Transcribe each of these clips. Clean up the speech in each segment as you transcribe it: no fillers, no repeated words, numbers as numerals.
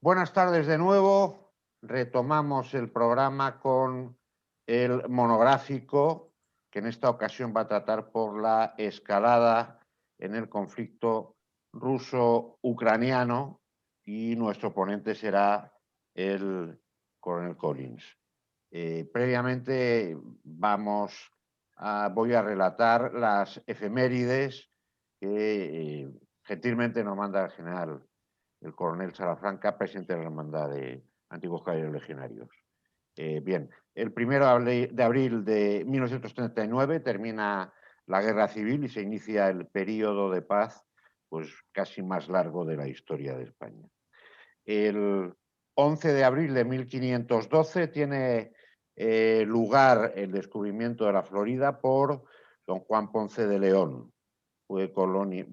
Buenas tardes de nuevo. Retomamos el programa con el monográfico que en esta ocasión va a tratar por la escalada en el conflicto ruso-ucraniano y nuestro ponente será el coronel Collins. Previamente voy a relatar las efemérides que gentilmente nos manda el general el coronel Salafranca, presidente de la Hermandad de Antiguos Caballeros Legionarios. Bien, el 1 de abril de 1939 termina la guerra civil y se inicia el periodo de paz pues, casi más largo de la historia de España. El 11 de abril de 1512 tiene lugar el descubrimiento de la Florida por don Juan Ponce de León. Fue colonia,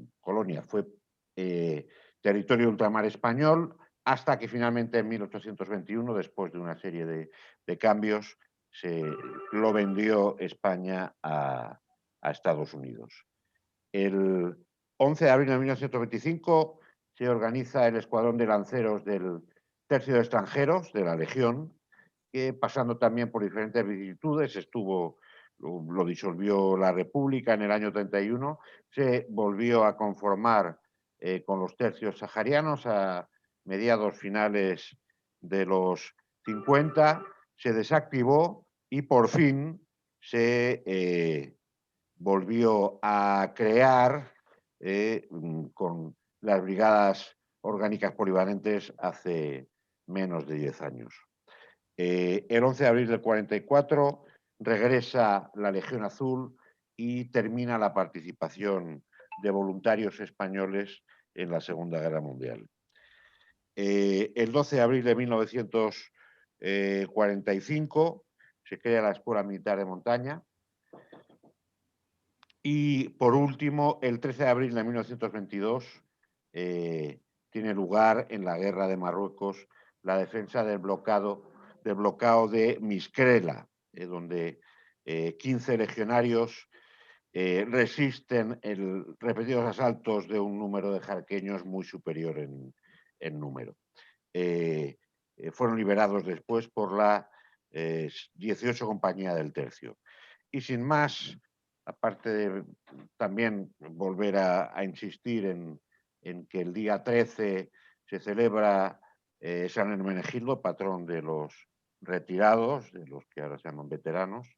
fue territorio de ultramar español, hasta que finalmente en 1821, después de una serie de cambios, se lo vendió España a Estados Unidos. El 11 de abril de 1925 se organiza el escuadrón de lanceros del Tercio de Extranjeros de la Legión, que pasando también por diferentes vicisitudes, lo disolvió la República en el año 31, se volvió a conformar con los tercios saharianos a mediados finales de los 50, se desactivó y por fin se volvió a crear con las brigadas orgánicas polivalentes hace menos de 10 años. El 11 de abril del 44 regresa la Legión Azul y termina la participación de voluntarios españoles en la Segunda Guerra Mundial. El 12 de abril de 1945 se crea la Escuela Militar de Montaña. Y por último, el 13 de abril de 1922 tiene lugar en la Guerra de Marruecos la defensa del bloqueo de Miskrela, donde 15 legionarios resisten repetidos asaltos de un número de jarqueños muy superior en número. Fueron liberados después por la 18 Compañía del Tercio. Y sin más, aparte de también volver a insistir en que el día 13 se celebra San Hermenegildo, patrón de los retirados, de los que ahora se llaman veteranos,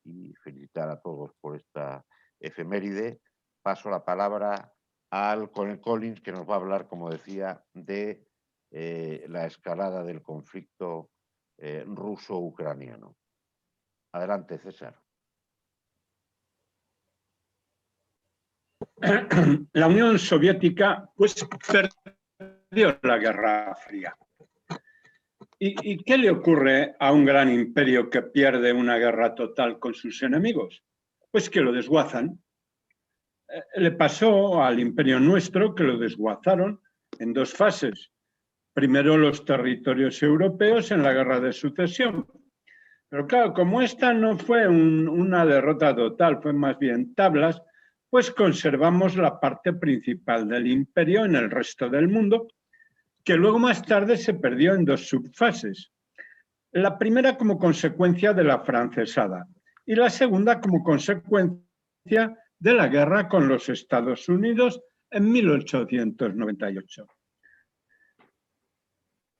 y felicitar a todos por esta efeméride. Paso la palabra al coronel Collins, que nos va a hablar, como decía, de la escalada del conflicto ruso-ucraniano. Adelante, César. La Unión Soviética pues perdió la Guerra Fría. ¿Y qué le ocurre a un gran imperio que pierde una guerra total con sus enemigos? Pues que lo desguazan. Le pasó al imperio nuestro que lo desguazaron en dos fases. Primero los territorios europeos en la Guerra de Sucesión. Pero claro, como esta no fue una derrota total, fue más bien tablas, pues conservamos la parte principal del imperio en el resto del mundo, que luego más tarde se perdió en dos subfases. La primera como consecuencia de la afrancesada y la segunda como consecuencia de la guerra con los Estados Unidos en 1898.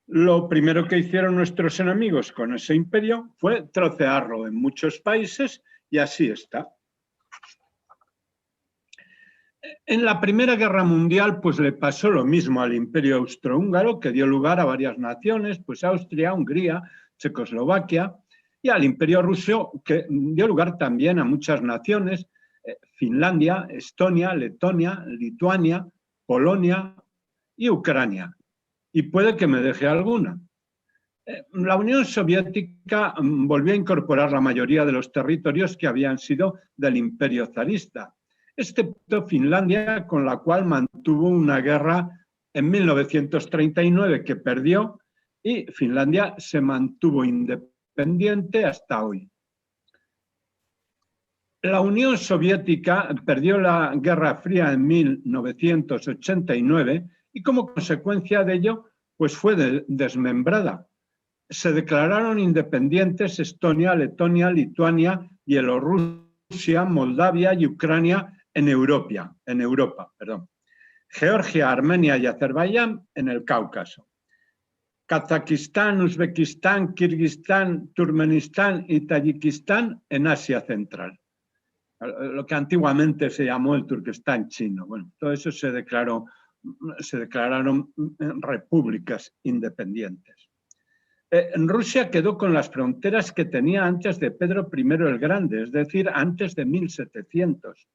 Lo primero que hicieron nuestros enemigos con ese imperio fue trocearlo en muchos países y así está. En la Primera Guerra Mundial pues le pasó lo mismo al Imperio Austrohúngaro, que dio lugar a varias naciones, pues Austria, Hungría, Checoslovaquia, y al Imperio Ruso, que dio lugar también a muchas naciones, Finlandia, Estonia, Letonia, Lituania, Polonia y Ucrania. Y puede que me deje alguna. La Unión Soviética volvió a incorporar la mayoría de los territorios que habían sido del Imperio zarista, excepto Finlandia, con la cual mantuvo una guerra en 1939 que perdió, y Finlandia se mantuvo independiente hasta hoy. La Unión Soviética perdió la Guerra Fría en 1989 y como consecuencia de ello pues fue desmembrada. Se declararon independientes Estonia, Letonia, Lituania, Bielorrusia, Moldavia y Ucrania en Europa. Georgia, Armenia y Azerbaiyán en el Cáucaso. Kazajistán, Uzbekistán, Kirguistán, Turkmenistán y Tayikistán en Asia Central. Lo que antiguamente se llamó el Turquestán chino. Bueno, todo eso se declararon repúblicas independientes. Rusia quedó con las fronteras que tenía antes de Pedro I el Grande, es decir, antes de 1700,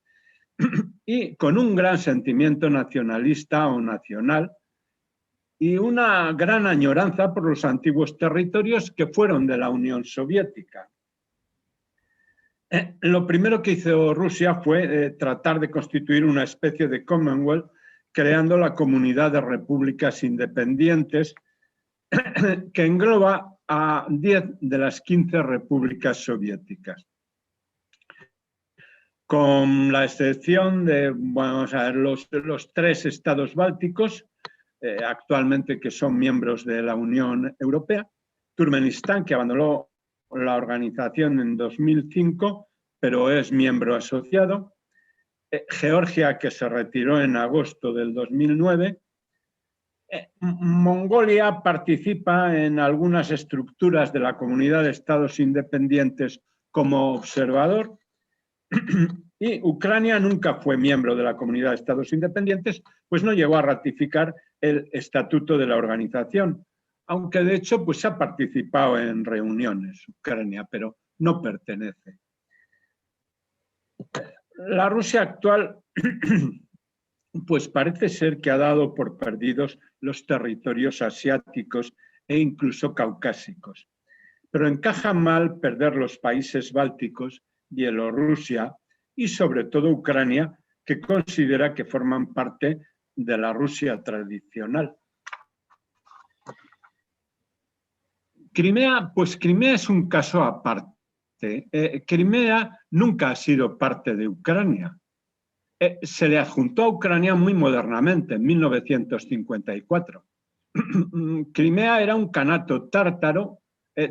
y con un gran sentimiento nacionalista o nacional y una gran añoranza por los antiguos territorios que fueron de la Unión Soviética. Lo primero que hizo Rusia fue tratar de constituir una especie de Commonwealth, creando la Comunidad de Repúblicas Independientes, que engloba a 10 de las 15 repúblicas soviéticas. Con la excepción de los 3 estados bálticos, actualmente que son miembros de la Unión Europea, Turkmenistán, que abandonó la organización en 2005, pero es miembro asociado, Georgia, que se retiró en agosto del 2009, Mongolia participa en algunas estructuras de la Comunidad de Estados Independientes como observador, y Ucrania nunca fue miembro de la Comunidad de Estados Independientes, pues no llegó a ratificar el estatuto de la organización, aunque de hecho pues ha participado en reuniones Ucrania, pero no pertenece. La Rusia actual pues parece ser que ha dado por perdidos los territorios asiáticos e incluso caucásicos, pero encaja mal perder los países bálticos, Bielorrusia y sobre todo Ucrania, que considera que forman parte de la Rusia tradicional. Crimea, pues Crimea es un caso aparte. Crimea nunca ha sido parte de Ucrania. Se le adjuntó a Ucrania muy modernamente, en 1954. Crimea era un kanato tártaro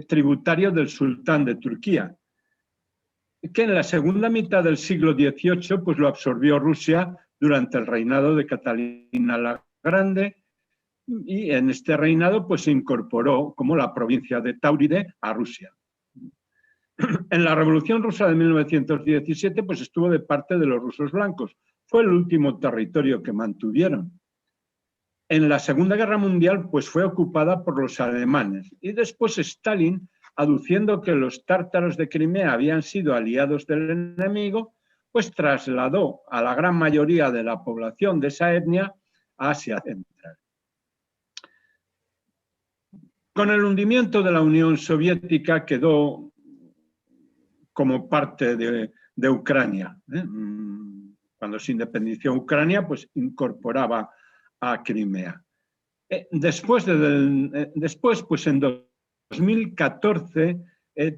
tributario del sultán de Turquía, que en la segunda mitad del siglo XVIII pues lo absorbió Rusia durante el reinado de Catalina la Grande, y en este reinado pues se incorporó como la provincia de Táuride a Rusia. En la Revolución Rusa de 1917 pues estuvo de parte de los rusos blancos. Fue el último territorio que mantuvieron. En la Segunda Guerra Mundial pues fue ocupada por los alemanes, y después Stalin, aduciendo que los tártaros de Crimea habían sido aliados del enemigo, pues trasladó a la gran mayoría de la población de esa etnia a Asia Central. Con el hundimiento de la Unión Soviética quedó como parte de Ucrania. Cuando se independizó Ucrania, pues incorporaba a Crimea. Después, pues en 2014,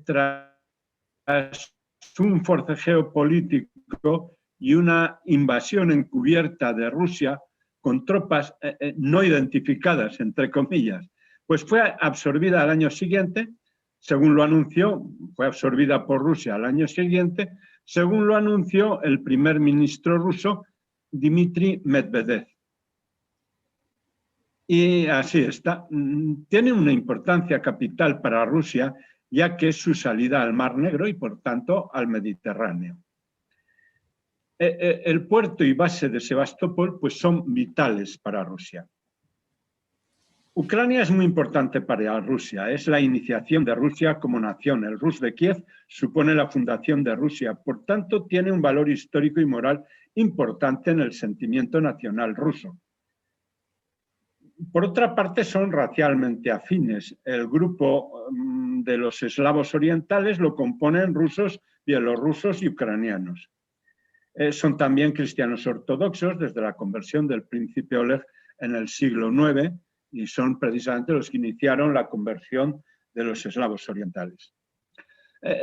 tras un forcejeo político y una invasión encubierta de Rusia con tropas no identificadas, entre comillas, pues fue absorbida al año siguiente, según lo anunció, fue absorbida por Rusia al año siguiente, según lo anunció el primer ministro ruso, Dmitry Medvedev. Y así está. Tiene una importancia capital para Rusia, ya que es su salida al Mar Negro y, por tanto, al Mediterráneo. El puerto y base de Sebastopol pues, son vitales para Rusia. Ucrania es muy importante para Rusia, es la iniciación de Rusia como nación. El Rus de Kiev supone la fundación de Rusia, por tanto tiene un valor histórico y moral importante en el sentimiento nacional ruso. Por otra parte, son racialmente afines. El grupo de los eslavos orientales lo componen rusos, bielorrusos y ucranianos. Son también cristianos ortodoxos desde la conversión del príncipe Oleg en el siglo IX, y son precisamente los que iniciaron la conversión de los eslavos orientales.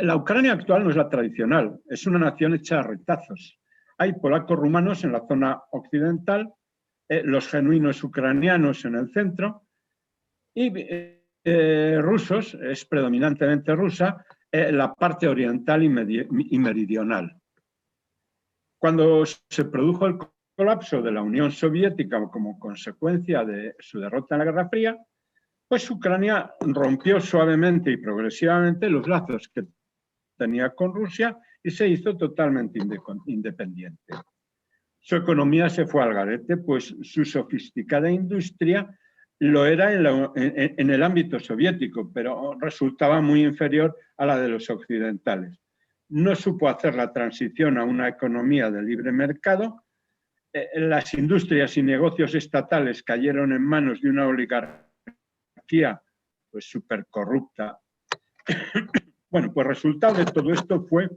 La Ucrania actual no es la tradicional, es una nación hecha a retazos. Hay polacos rumanos en la zona occidental, los genuinos ucranianos en el centro, y rusos, es predominantemente rusa, la parte oriental y meridional. Cuando se produjo el colapso de la Unión Soviética como consecuencia de su derrota en la Guerra Fría, pues Ucrania rompió suavemente y progresivamente los lazos que tenía con Rusia y se hizo totalmente independiente. Su economía se fue al garete, pues su sofisticada industria lo era en el ámbito soviético, pero resultaba muy inferior a la de los occidentales. No supo hacer la transición a una economía de libre mercado. Las industrias y negocios estatales cayeron en manos de una oligarquía pues súper corrupta. Bueno, pues resultado de todo esto fue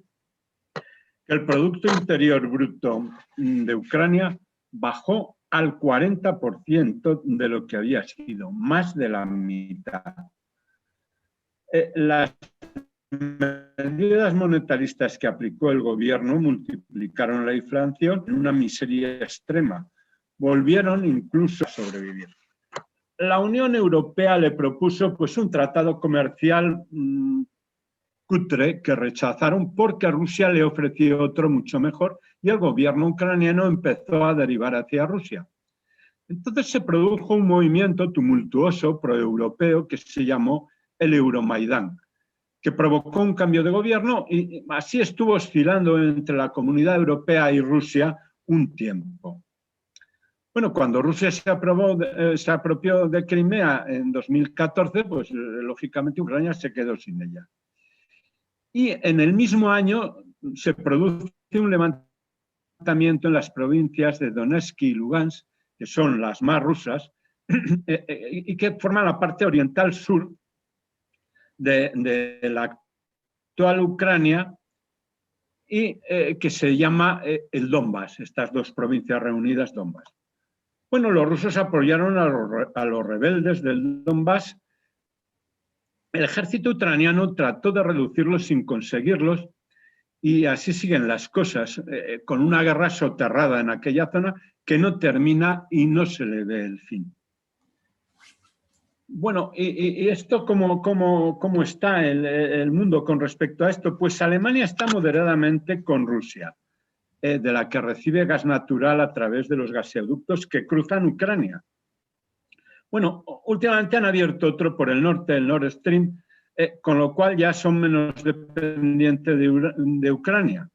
que el Producto Interior Bruto de Ucrania bajó al 40% de lo que había sido, más de la mitad. Las medidas monetaristas que aplicó el gobierno multiplicaron la inflación en una miseria extrema. Volvieron incluso a sobrevivir. La Unión Europea le propuso pues, un tratado comercial cutre que rechazaron porque Rusia le ofreció otro mucho mejor y el gobierno ucraniano empezó a derivar hacia Rusia. Entonces se produjo un movimiento tumultuoso proeuropeo que se llamó el Euromaidán, que provocó un cambio de gobierno y así estuvo oscilando entre la Comunidad Europea y Rusia un tiempo. Bueno, cuando Rusia se apropió de Crimea en 2014, pues lógicamente Ucrania se quedó sin ella. Y en el mismo año se produce un levantamiento en las provincias de Donetsk y Lugansk, que son las más rusas, y que forman la parte oriental sur de la actual Ucrania, y que se llama el Donbass, estas dos provincias reunidas, Donbass. Bueno, los rusos apoyaron a los rebeldes del Donbass. El ejército ucraniano trató de reducirlos sin conseguirlos y así siguen las cosas, con una guerra soterrada en aquella zona que no termina y no se le ve el fin. Bueno, ¿y esto cómo está el mundo con respecto a esto? Pues Alemania está moderadamente con Rusia, de la que recibe gas natural a través de los gasoductos que cruzan Ucrania. Bueno, últimamente han abierto otro por el norte, el Nord Stream, con lo cual ya son menos dependientes de Ucrania.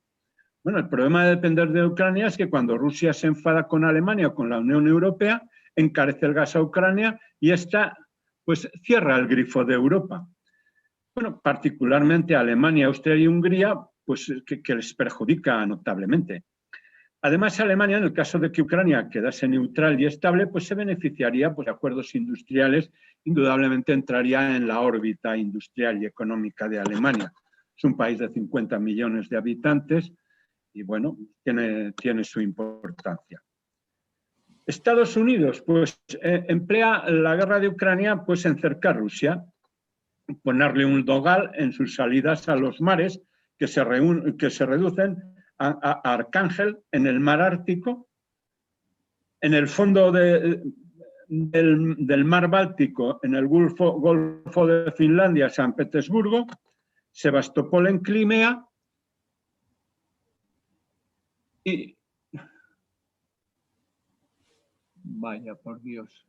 Bueno, el problema de depender de Ucrania es que cuando Rusia se enfada con Alemania o con la Unión Europea, encarece el gas a Ucrania y esta pues cierra el grifo de Europa. Bueno, particularmente a Alemania, Austria y Hungría, pues que les perjudica notablemente. Además, Alemania, en el caso de que Ucrania quedase neutral y estable, pues se beneficiaría pues, de acuerdos industriales, indudablemente entraría en la órbita industrial y económica de Alemania. Es un país de 50 millones de habitantes y, bueno, tiene su importancia. Estados Unidos, pues, emplea la guerra de Ucrania pues, en cercar a Rusia, ponerle un dogal en sus salidas a los mares que se reducen a Arcángel en el mar Ártico, en el fondo del mar Báltico, en el Golfo de Finlandia, San Petersburgo, Sebastopol en Crimea y... Vaya, por Dios.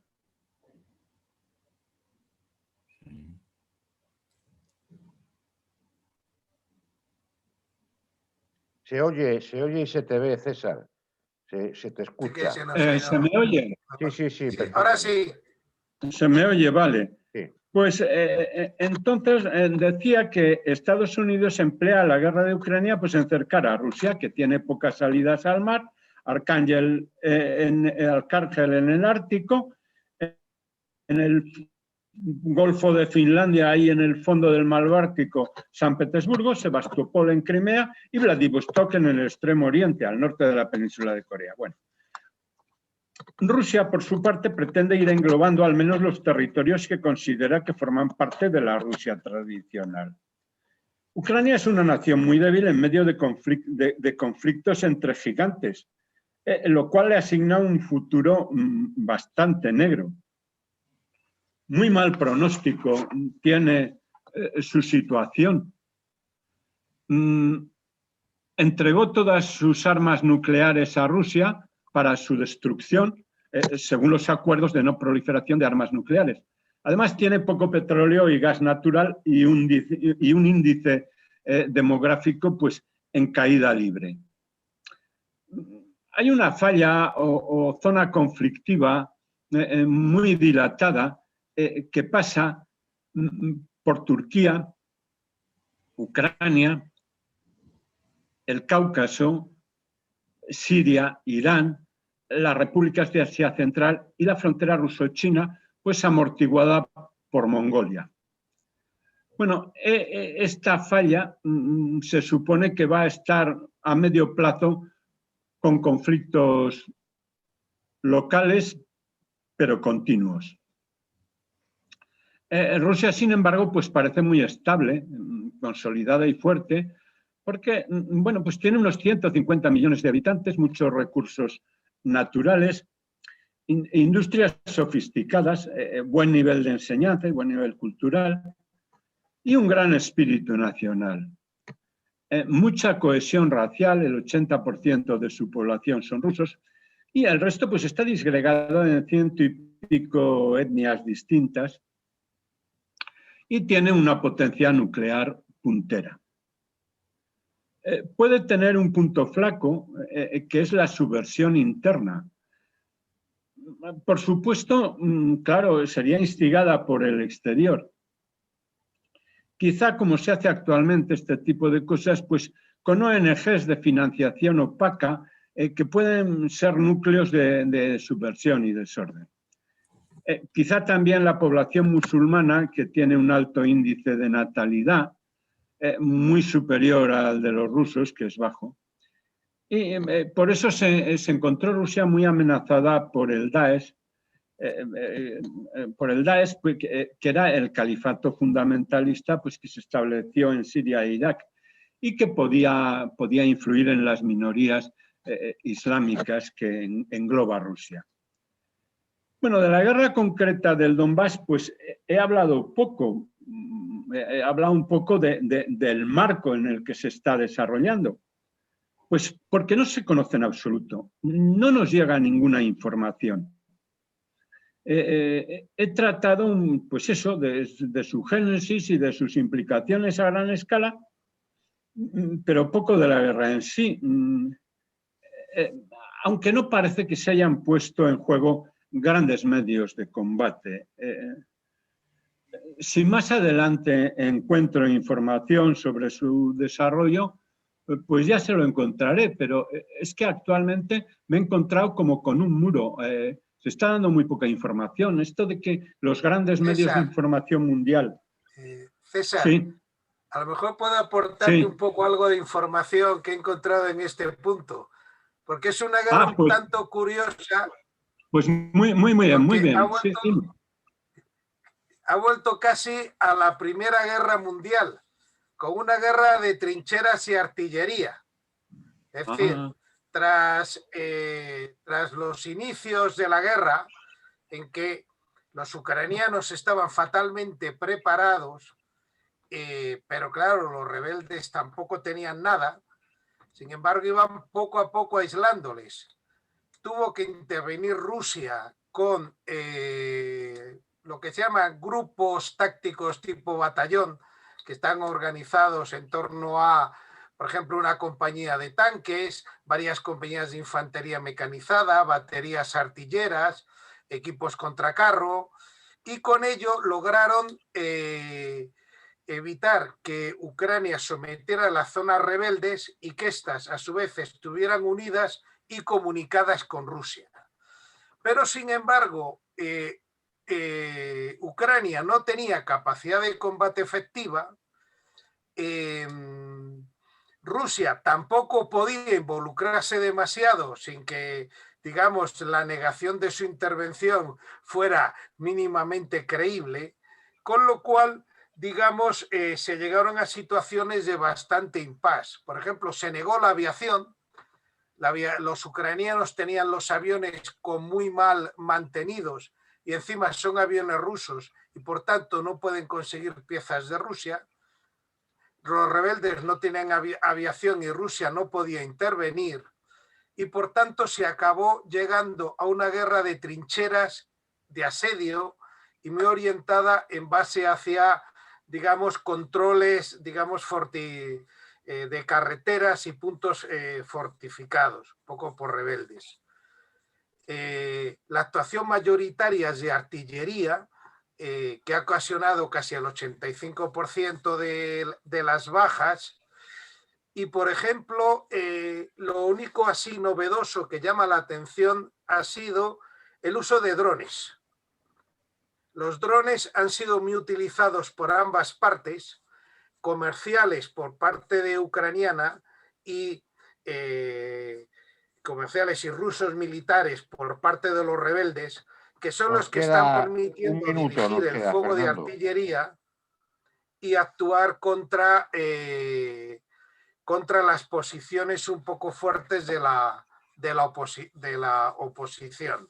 Se oye y se te ve, César. Se te escucha. ¿Se me oye? Sí. Ahora sí. Se me oye, vale. Sí. Pues entonces decía que Estados Unidos emplea la guerra de Ucrania pues en cercar a Rusia, que tiene pocas salidas al mar, Arcángel en el Ártico, en el Golfo de Finlandia, ahí en el fondo del mar Báltico, San Petersburgo, Sebastopol en Crimea y Vladivostok en el extremo oriente, al norte de la península de Corea. Bueno, Rusia, por su parte, pretende ir englobando al menos los territorios que considera que forman parte de la Rusia tradicional. Ucrania es una nación muy débil en medio de conflictos entre gigantes, lo cual le asigna un futuro bastante negro. muy mal pronóstico tiene su situación. Entregó todas sus armas nucleares a Rusia para su destrucción, según los acuerdos de no proliferación de armas nucleares. Además, tiene poco petróleo y gas natural y un índice demográfico pues, en caída libre. Hay una falla o zona conflictiva muy dilatada que pasa por Turquía, Ucrania, el Cáucaso, Siria, Irán, las repúblicas de Asia Central y la frontera ruso-china, pues amortiguada por Mongolia. Bueno, esta falla se supone que va a estar a medio plazo con conflictos locales, pero continuos. Rusia, sin embargo, pues parece muy estable, consolidada y fuerte, porque, bueno, pues tiene unos 150 millones de habitantes, muchos recursos naturales, industrias sofisticadas, buen nivel de enseñanza y buen nivel cultural y un gran espíritu nacional. Mucha cohesión racial, el 80% de su población son rusos y el resto pues está disgregado en 100 y pico etnias distintas y tiene una potencia nuclear puntera. Puede tener un punto flaco, que es la subversión interna. Por supuesto, claro, sería instigada por el exterior. Quizá, como se hace actualmente este tipo de cosas, pues con ONGs de financiación opaca que pueden ser núcleos de subversión y desorden. Quizá también la población musulmana, que tiene un alto índice de natalidad, muy superior al de los rusos, que es bajo. Y por eso se encontró Rusia muy amenazada por el Daesh, pues, que era el califato fundamentalista pues, que se estableció en Siria e Irak y que podía influir en las minorías islámicas que engloba Rusia. Bueno, de la guerra concreta del Donbass, pues he hablado poco. He hablado un poco del marco en el que se está desarrollando. Pues porque no se conoce en absoluto. No nos llega ninguna información. He tratado, pues eso, de su génesis y de sus implicaciones a gran escala, pero poco de la guerra en sí. Aunque no parece que se hayan puesto en juego grandes medios de combate. Si más adelante encuentro información sobre su desarrollo, pues ya se lo encontraré, pero es que actualmente me he encontrado como con un muro. Se está dando muy poca información. Esto de que los grandes medios de información mundial... César, sí, a lo mejor puedo aportarte sí, un poco algo de información que he encontrado en este punto, porque es una guerra un tanto curiosa. Pues muy bien, muy bien. Ha vuelto casi a la Primera Guerra Mundial, con una guerra de trincheras y artillería. Es decir, tras los inicios de la guerra, en que los ucranianos estaban fatalmente preparados, pero claro, los rebeldes tampoco tenían nada, sin embargo iban poco a poco aislándoles. Tuvo que intervenir Rusia con lo que se llaman grupos tácticos tipo batallón, que están organizados en torno a, por ejemplo, una compañía de tanques, varias compañías de infantería mecanizada, baterías artilleras, equipos contracarro, y con ello lograron evitar que Ucrania sometiera a las zonas rebeldes y que éstas, a su vez, estuvieran unidas y comunicadas con Rusia. Pero, sin embargo, Ucrania no tenía capacidad de combate efectiva, Rusia tampoco podía involucrarse demasiado sin que, digamos, la negación de su intervención fuera mínimamente creíble, con lo cual, digamos, se llegaron a situaciones de bastante impasse. Por ejemplo, se negó la aviación. Los ucranianos tenían los aviones con muy mal mantenidos y encima son aviones rusos y por tanto no pueden conseguir piezas de Rusia. Los rebeldes no tenían aviación y Rusia no podía intervenir y por tanto se acabó llegando a una guerra de trincheras, de asedio y muy orientada en base hacia, digamos, controles, digamos, de carreteras y puntos fortificados, un poco por rebeldes. La actuación mayoritaria es de artillería, que ha ocasionado casi el 85% de las bajas. Y, por ejemplo, lo único así novedoso que llama la atención ha sido el uso de drones. Los drones han sido muy utilizados por ambas partes, comerciales por parte de ucraniana y comerciales y rusos militares por parte de los rebeldes, que son los que están permitiendo dirigir el fuego de artillería y actuar contra las posiciones un poco fuertes de la oposición.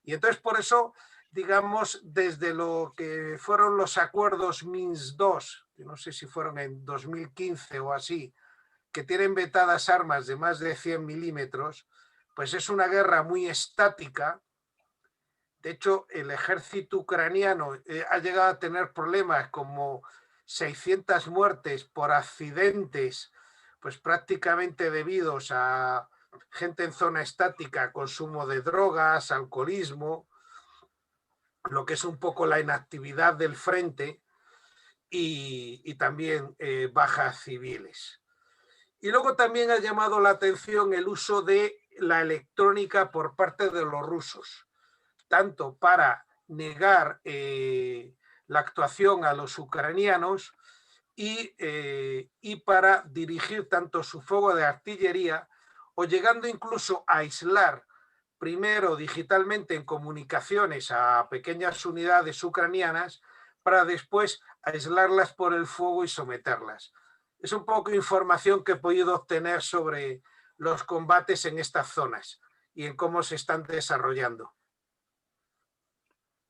Y entonces por eso, digamos, desde lo que fueron los acuerdos Minsk II, que no sé si fueron en 2015 o así, que tienen vetadas armas de más de 100 milímetros, pues es una guerra muy estática. De hecho, el ejército ucraniano ha llegado a tener problemas como 600 muertes por accidentes, pues prácticamente debidos a gente en zona estática, consumo de drogas, alcoholismo, lo que es un poco la inactividad del frente y también bajas civiles. Y luego también ha llamado la atención el uso de la electrónica por parte de los rusos, tanto para negar la actuación a los ucranianos y para dirigir tanto su fuego de artillería o llegando incluso a aislar primero digitalmente en comunicaciones a pequeñas unidades ucranianas para después aislarlas por el fuego y someterlas. Es un poco información que he podido obtener sobre los combates en estas zonas y en cómo se están desarrollando.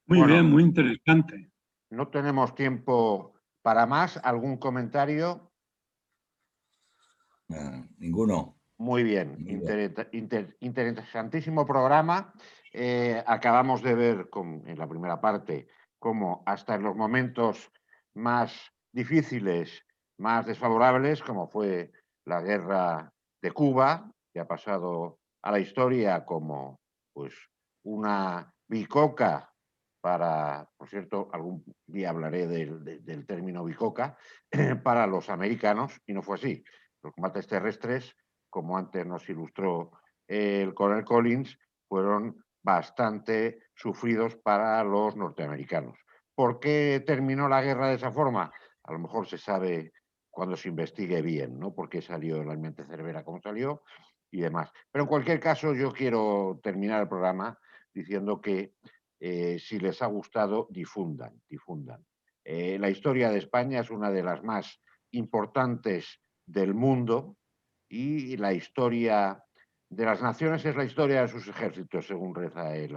Muy bien, muy interesante. No tenemos tiempo para más. ¿Algún comentario? Ninguno. Muy bien, interesantísimo programa. Acabamos de ver en la primera parte cómo hasta en los momentos más difíciles, más desfavorables, como fue la guerra de Cuba, que ha pasado a la historia como pues, una bicoca para, por cierto, algún día hablaré del término bicoca, para los americanos, y no fue así. Los combates terrestres, como antes nos ilustró el coronel Collins, fueron bastante sufridos para los norteamericanos. ¿Por qué terminó la guerra de esa forma? A lo mejor se sabe cuando se investigue bien, ¿no? Por qué salió la Almirante Cervera como salió y demás. Pero en cualquier caso, yo quiero terminar el programa diciendo que si les ha gustado, difundan. La historia de España es una de las más importantes del mundo y la historia de las naciones es la historia de sus ejércitos, según reza el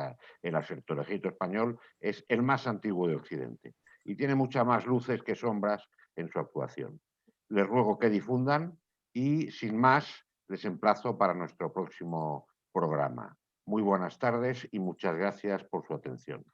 aserto. El ejército español es el más antiguo de Occidente y tiene muchas más luces que sombras en su actuación. Les ruego que difundan y, sin más, les emplazo para nuestro próximo programa. Muy buenas tardes y muchas gracias por su atención.